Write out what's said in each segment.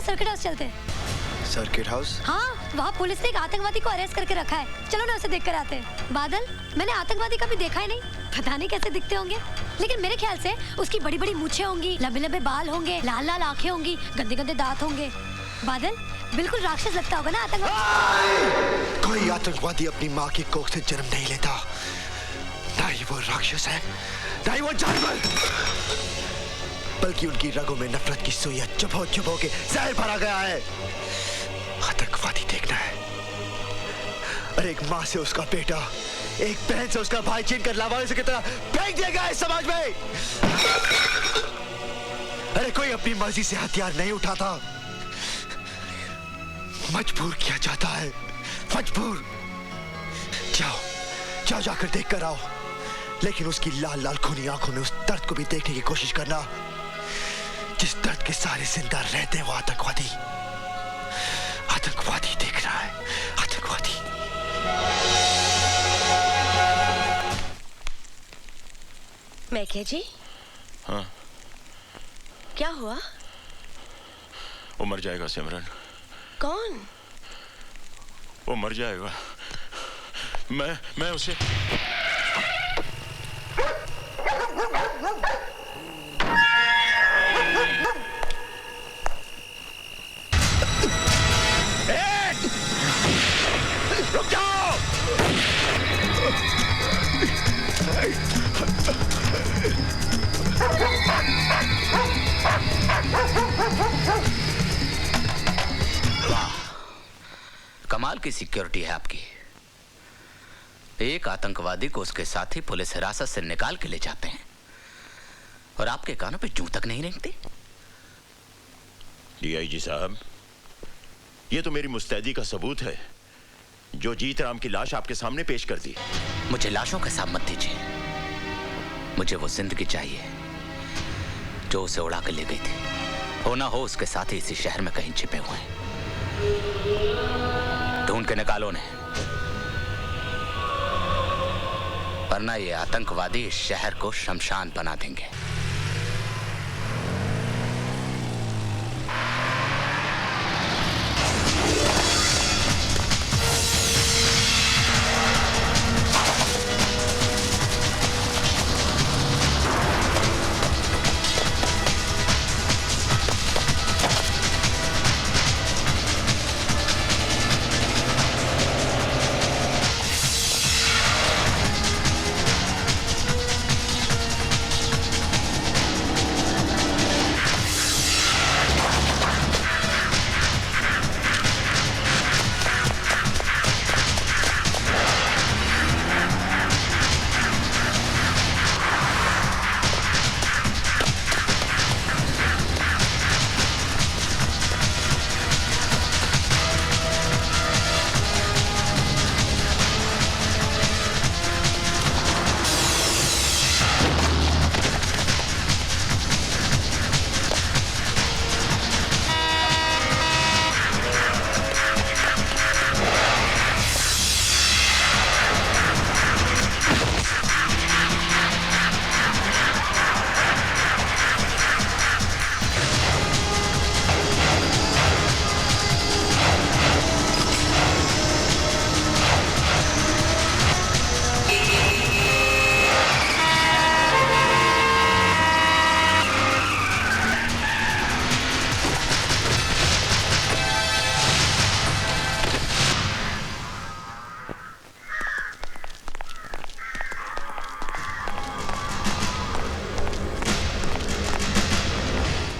Circuit house चलते। Circuit house? हाँ, वहाँ पुलिस ने एक आतंकवादी को अरेस्ट करके रखा है। चलो ना उसे देख कर आते हैं। बादल, मैंने आतंकवादी कभी देखा ही नहीं, पता नहीं कैसे दिखते होंगे, लेकिन मेरे ख्याल से उसकी बड़ी बड़ी मूछें होंगी, लंबे लंबे बाल होंगे, लाल लाल आंखें होंगी, गंदे गंदे दांत होंगे। बादल, बिल्कुल राक्षस लगता होगा ना आतंकवादी। कोई आतंकवादी अपनी माँ की कोख से जन्म नहीं लेता, ना ही वो राक्षस है, ना ही वो जानवर, बल्कि उनकी रगों में नफरत की सुइयां चुभो चुभो के जहर भरा गया है। आतंकवादी देखना है, अरे एक माँ से उसका बेटा, एक बहन से उसका भाई छीन कर लावारिस की तरह फेंक दिया गया इस समाज में। अरे कोई अपनी मर्जी से हथियार नहीं उठाता, मजबूर किया जाता है, मजबूर। जाओ जाओ, जाकर देख कर आओ, लेकिन उसकी लाल लाल खूनी आंखों में उस दर्द को भी देखने की कोशिश करना जिस दर्द के सारे जिंदा रहते हैं। वो आतंकवादी, आतंकवादी देख रहा है, आतंकवादी। मैके जी? हाँ? क्या हुआ? वो मर जाएगा सिमरन। कौन? वो मर जाएगा। मैं उसे रुक जाओ। वाह, कमाल की सिक्योरिटी है आपकी। एक आतंकवादी को उसके साथी पुलिस हिरासत से निकाल के ले जाते हैं और आपके कानों पे जूं तक नहीं रेंगती। डीआईजी साहब, ये तो मेरी मुस्तैदी का सबूत है जो जीत राम की लाश आपके सामने पेश कर दी। मुझे लाशों का हिसाब मत दीजिए, मुझे वो जिंदगी चाहिए जो उसे उड़ा कर ले गई थी। हो ना हो उसके साथी इसी शहर में कहीं छिपे हुए हैं। ढूंढ के निकालो उन्हें, वरना ये आतंकवादी इस शहर को शमशान बना देंगे।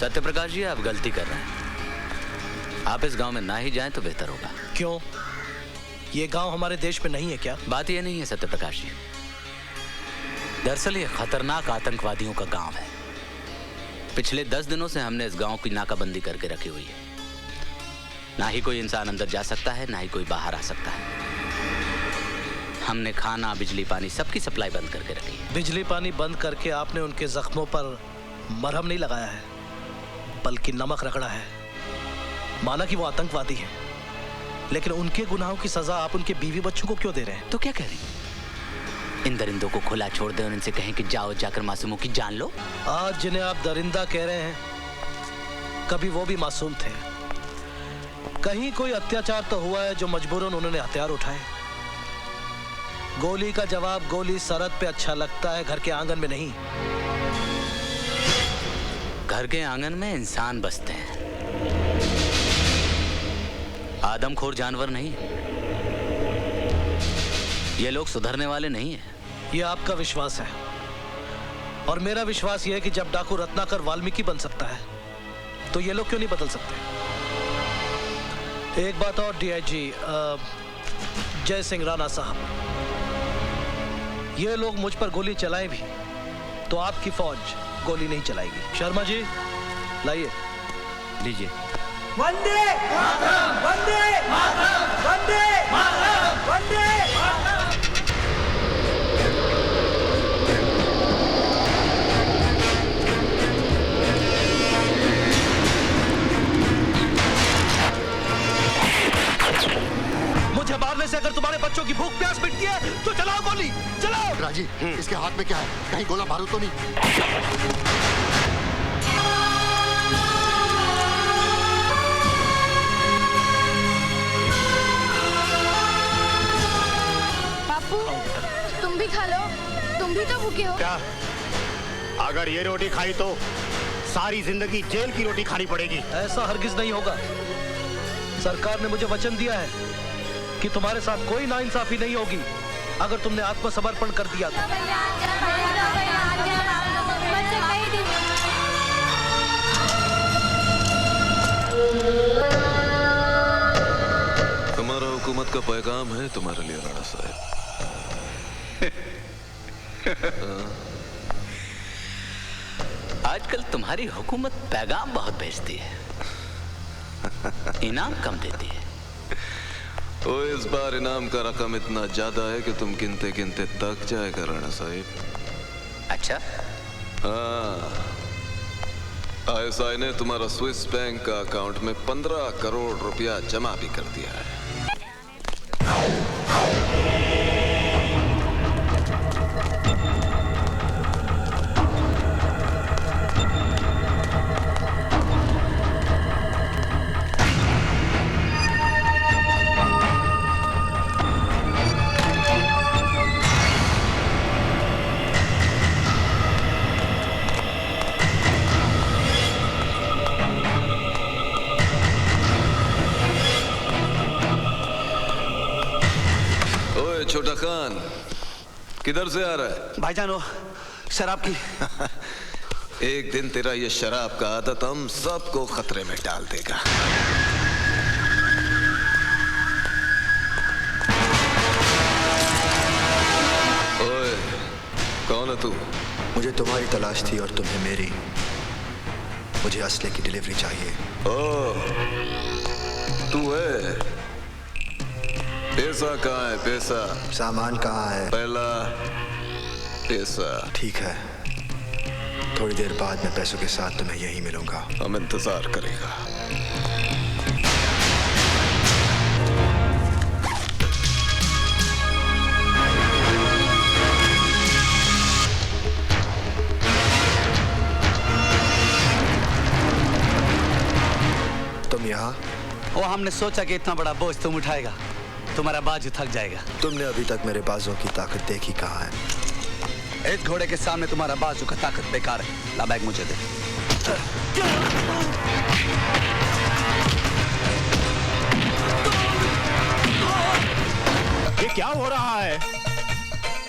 सत्यप्रकाश जी, आप गलती कर रहे हैं। आप इस गांव में ना ही जाएं तो बेहतर होगा। क्यों? ये गांव हमारे देश में नहीं है क्या? बात ये नहीं है सत्यप्रकाश जी, दरअसल ये खतरनाक आतंकवादियों का गांव है। पिछले 10 दिनों से हमने इस गांव की नाकाबंदी करके रखी हुई है। ना ही कोई इंसान अंदर जा सकता है, ना ही कोई बाहर आ सकता है। हमने खाना, बिजली, पानी सबकी सप्लाई बंद करके रखी है। बिजली पानी बंद करके आपने उनके जख्मों पर मरहम नहीं लगाया है, बल्कि नमक रगड़ा है। माना कि वो आतंकवादी हैं, लेकिन उनके गुनाहों की सजा आप उनके बीवी बच्चों को क्यों दे रहे हैं? तो क्या कह रहे हैं? इन दरिंदों को खुला छोड़ दें और इनसे कहें कि जाओ जाकर मासूमों की जान लो। आज जिन्हें आप दरिंदा कह रहे हैं, कभी वो भी मासूम थे। कहीं कोई अत्याचार तो हुआ है जो मजबूरन उन्होंने हथियार उठाए। गोली का जवाब गोली सरहद पे अच्छा लगता है, घर के आंगन में नहीं। घर के आंगन में इंसान बसते हैं, आदमखोर जानवर नहीं। ये लोग सुधरने वाले नहीं हैं। ये आपका विश्वास है और मेरा विश्वास ये है कि जब डाकू रत्नाकर वाल्मीकि बन सकता है तो ये लोग क्यों नहीं बदल सकते। एक बात और डीआईजी जय सिंह राणा साहब, ये लोग मुझ पर गोली चलाए भी तो आपकी फौज गोली नहीं चलाएगी। शर्मा जी लाइए। लीजिए। वंदे मातरम, वंदे मातरम, वंदे मातरम, वंदे मातरम। मुझे मारने से अगर तुम्हारे बच्चों की भूख प्यास मिटती है तो चलाओ गोली, चलाओ। राजी, इसके हाथ में क्या है? कहीं गोला बारूद तो नहीं? बापू तुम भी खा लो, तुम भी तो भूखे हो। क्या? अगर ये रोटी खाई तो सारी जिंदगी जेल की रोटी खानी पड़ेगी। ऐसा हरगिज नहीं होगा। सरकार ने मुझे वचन दिया है कि तुम्हारे साथ कोई नाइंसाफी नहीं होगी अगर तुमने आत्मसमर्पण कर दिया तो। हमारा हुकूमत का पैगाम है तुम्हारे लिए राणा साहब। आजकल तुम्हारी हुकूमत पैगाम बहुत भेजती है, इनाम कम देती है। ओ, इस बार इनाम का रकम इतना ज्यादा है कि तुम गिनते गिनते थक जाएगा राणा साहब। अच्छा? हाँ, आईएसआई ने तुम्हारा स्विस बैंक का अकाउंट में 15 करोड़ रुपया जमा भी कर दिया है। छोटा खान किधर से आ रहा है? भाईजान वो शराब की। एक दिन तेरा ये शराब का आदत हम सबको खतरे में डाल देगा। ओए, कौन है तू? मुझे तुम्हारी तलाश थी और तुम्हें मेरी। मुझे असले की डिलीवरी चाहिए। ओह, तू है? पैसा कहाँ है? पैसा? सामान कहाँ है? पहला पैसा। ठीक है, थोड़ी देर बाद मैं पैसों के साथ तुम्हें यहीं मिलूंगा। हम इंतजार करेगा। तुम यहाँ? वो हमने सोचा कि इतना बड़ा बोझ तुम उठाएगा, तुम्हारा बाजू थक जाएगा। तुमने अभी तक मेरे बाजों की ताकत देखी कहाँ है? इस घोड़े के सामने तुम्हारा बाजू का ताकत बेकार है। ला बैग मुझे दे। ये क्या हो रहा है?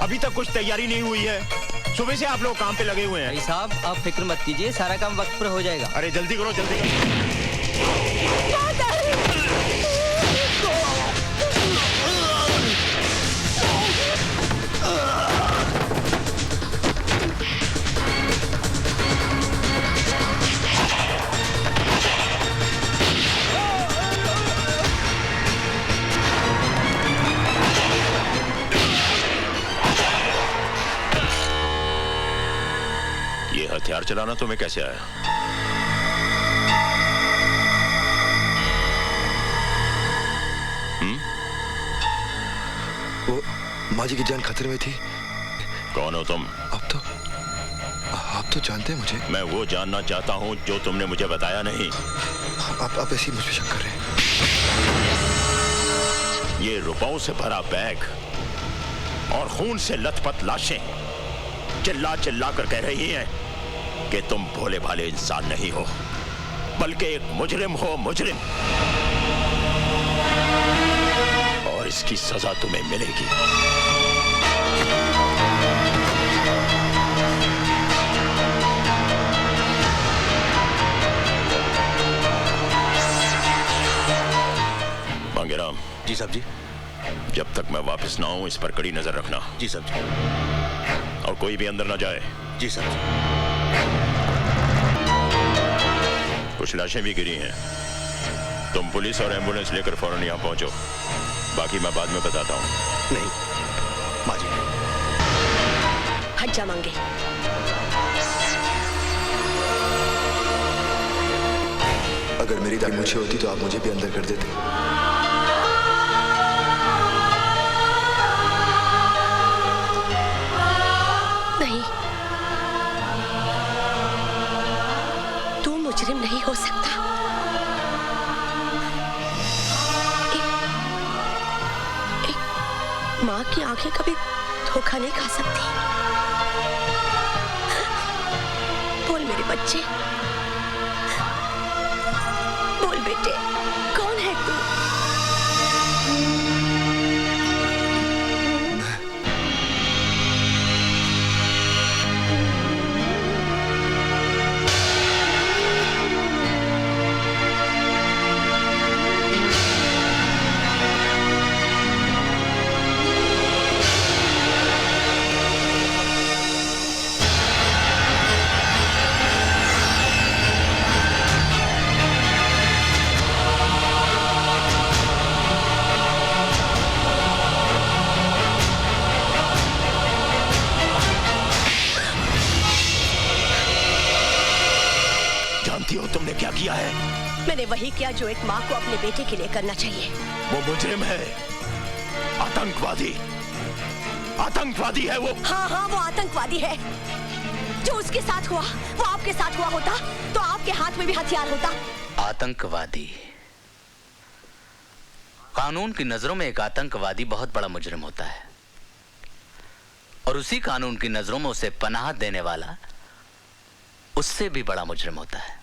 अभी तक कुछ तैयारी नहीं हुई है। सुबह से आप लोग काम पे लगे हुए हैं। भाई साहब आप फिक्र मत कीजिए, सारा काम वक्त पर हो जाएगा। अरे जल्दी करो, जल्दी करो। ये हथियार चलाना तुम्हें कैसे आया? वो माँ जी की जान खतरे में थी। कौन हो तुम? आप तो जानते हैं मुझे। मैं वो जानना चाहता हूँ जो तुमने मुझे बताया नहीं। आप ऐसी मुझ पे शक कर रहे हैं? ये रुपयों से भरा बैग और खून से लथपथ लाशें चिल्ला चिल्ला कर कह रही हैं कि तुम भोले भाले इंसान नहीं हो, बल्कि एक मुजरिम हो, मुजरिम। और इसकी सजा तुम्हें मिलेगी। मांगेराम। जी साहब जी। जब तक मैं वापस ना आऊं इस पर कड़ी नजर रखना। जी साहब जी। और कोई भी अंदर ना जाए। जी साहब जी। कुछ लाशें भी गिरी हैं। तुम पुलिस और एम्बुलेंस लेकर फौरन यहाँ पहुंचो, बाकी मैं बाद में बताता हूँ। नहीं माँ जी। हट जा मांगे। अगर मेरी दाढ़ी मूछें होती तो आप मुझे भी अंदर कर देते। नहीं, तू मुजरिम नहीं हो सकता। एक माँ की आंखें कभी धोखा नहीं खा सकती। बोल मेरे बच्चे, बोल बेटे, कौन है तू? तुमने क्या किया है? मैंने वही किया जो एक माँ को अपने बेटे के लिए करना चाहिए। वो मुजरिम है, आतंकवादी, आतंकवादी है वो। हाँ हाँ, वो आतंकवादी है। जो उसके साथ हुआ वो आपके साथ हुआ होता तो आपके हाथ में भी हथियार होता। आतंकवादी। कानून की नजरों में एक आतंकवादी बहुत बड़ा मुजरिम होता है, और उसी कानून की नजरों में उसे पनाह देने वाला उससे भी बड़ा मुजरिम होता है।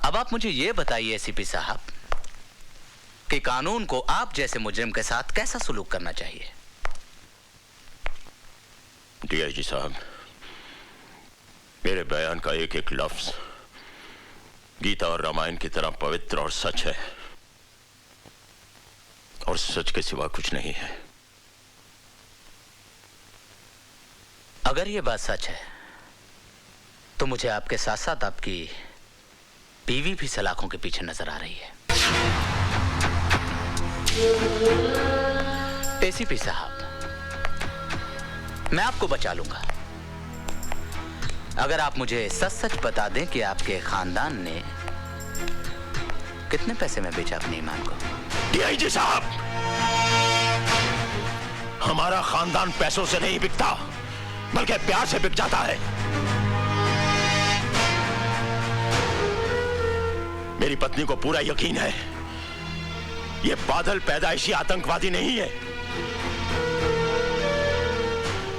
अब आप मुझे यह बताइए एसीपी साहब कि कानून को आप जैसे मुजरिम के साथ कैसा सलूक करना चाहिए? डीआईजी साहब, मेरे बयान का एक एक लफ्ज गीता और रामायण की तरह पवित्र और सच है, और सच के सिवा कुछ नहीं है। अगर यह बात सच है तो मुझे आपके साथ साथ आपकी बीवी भी सलाखों के पीछे नजर आ रही है। एसीपी साहब, मैं आपको बचा लूंगा अगर आप मुझे सच सच बता दें कि आपके खानदान ने कितने पैसे में बेचा अपने ईमान को। डीआईजी साहब, हमारा खानदान पैसों से नहीं बिकता, बल्कि प्यार से बिक जाता है। मेरी पत्नी को पूरा यकीन है ये बादल पैदाइशी आतंकवादी नहीं है।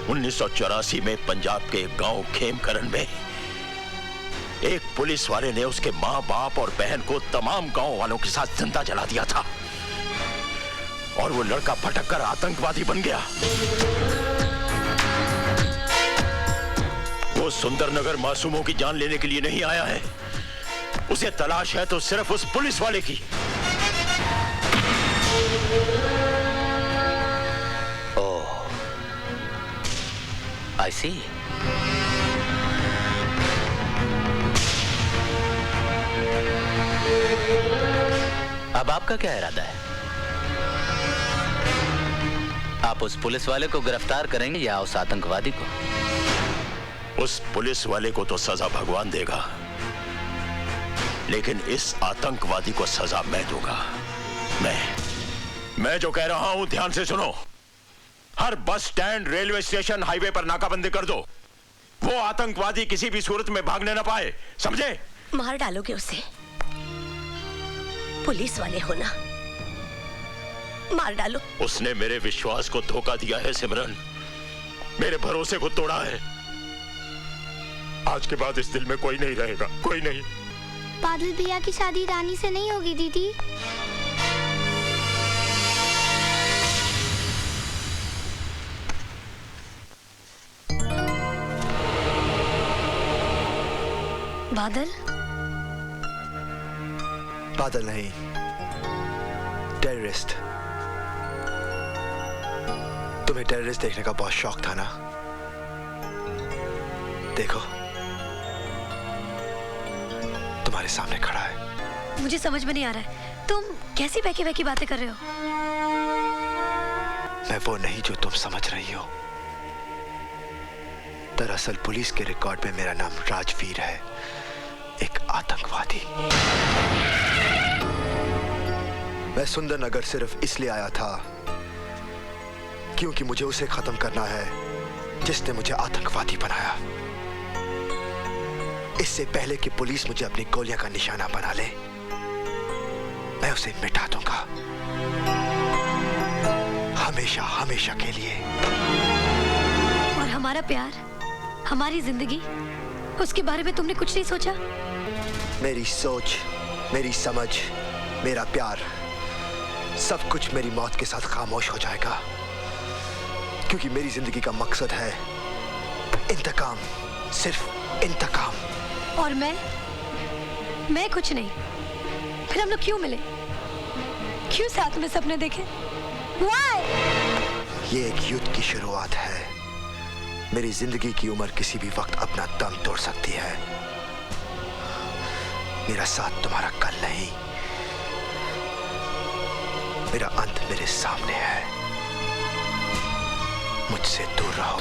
1984 में पंजाब के गांव खेमकरण में एक पुलिस वाले ने उसके मां बाप और बहन को तमाम गांव वालों के साथ जिंदा जला दिया था, और वो लड़का भटक कर आतंकवादी बन गया। वो सुंदरनगर मासूमों की जान लेने के लिए नहीं आया है, उसे तलाश है तो सिर्फ उस पुलिस वाले की। ओह, आई सी। अब आपका क्या इरादा है? आप उस पुलिस वाले को गिरफ्तार करेंगे या उस आतंकवादी को? उस पुलिस वाले को तो सजा भगवान देगा, लेकिन इस आतंकवादी को सजा मैं दूंगा। मैं जो कह रहा हूं ध्यान से सुनो। हर bus stand, railway station, highway पर नाकाबंदी कर दो। वो आतंकवादी किसी भी सूरत में भागने ना पाए, समझे? मार डालोगे उसे? पुलिस वाले हो ना, मार डालो। उसने मेरे विश्वास को धोखा दिया है सिमरन, मेरे भरोसे को तोड़ा है। आज के बाद इस दिल में कोई नहीं रहेगा, कोई नहीं। बादल भैया की शादी रानी से नहीं होगी दीदी। बादल? बादल नहीं, टेररिस्ट। तुम्हें टेररिस्ट देखने का बहुत शौक था ना? देखो, तुम्हारे सामने खड़ा है। मुझे समझ में नहीं आ रहा है, तुम कैसी बहकी बहकी बातें कर रहे हो? मैं वो नहीं जो तुम समझ रही हो। दरअसल पुलिस के रिकॉर्ड में मेरा नाम राजवीर है, एक आतंकवादी। मैं सुंदरनगर सिर्फ इसलिए आया था क्योंकि मुझे उसे खत्म करना है जिसने मुझे आतंकवादी बनाया। इससे पहले कि पुलिस मुझे अपनी गोलियां का निशाना बना ले, मैं उसे मिटा दूंगा, हमेशा हमेशा के लिए। और हमारा प्यार, हमारी जिंदगी, उसके बारे में तुमने कुछ नहीं सोचा? मेरी सोच, मेरी समझ, मेरा प्यार, सब कुछ मेरी मौत के साथ खामोश हो जाएगा, क्योंकि मेरी जिंदगी का मकसद है इंतकाम, सिर्फ इंतकाम। और मैं कुछ नहीं। फिर हम लोग क्यों मिले? क्यों साथ में सपने देखे? Why? ये एक युद्ध की शुरुआत है। मेरी जिंदगी की उम्र किसी भी वक्त अपना दम तोड़ सकती है। मेरा साथ तुम्हारा कल नहीं, मेरा अंत मेरे सामने है। मुझसे दूर रहो।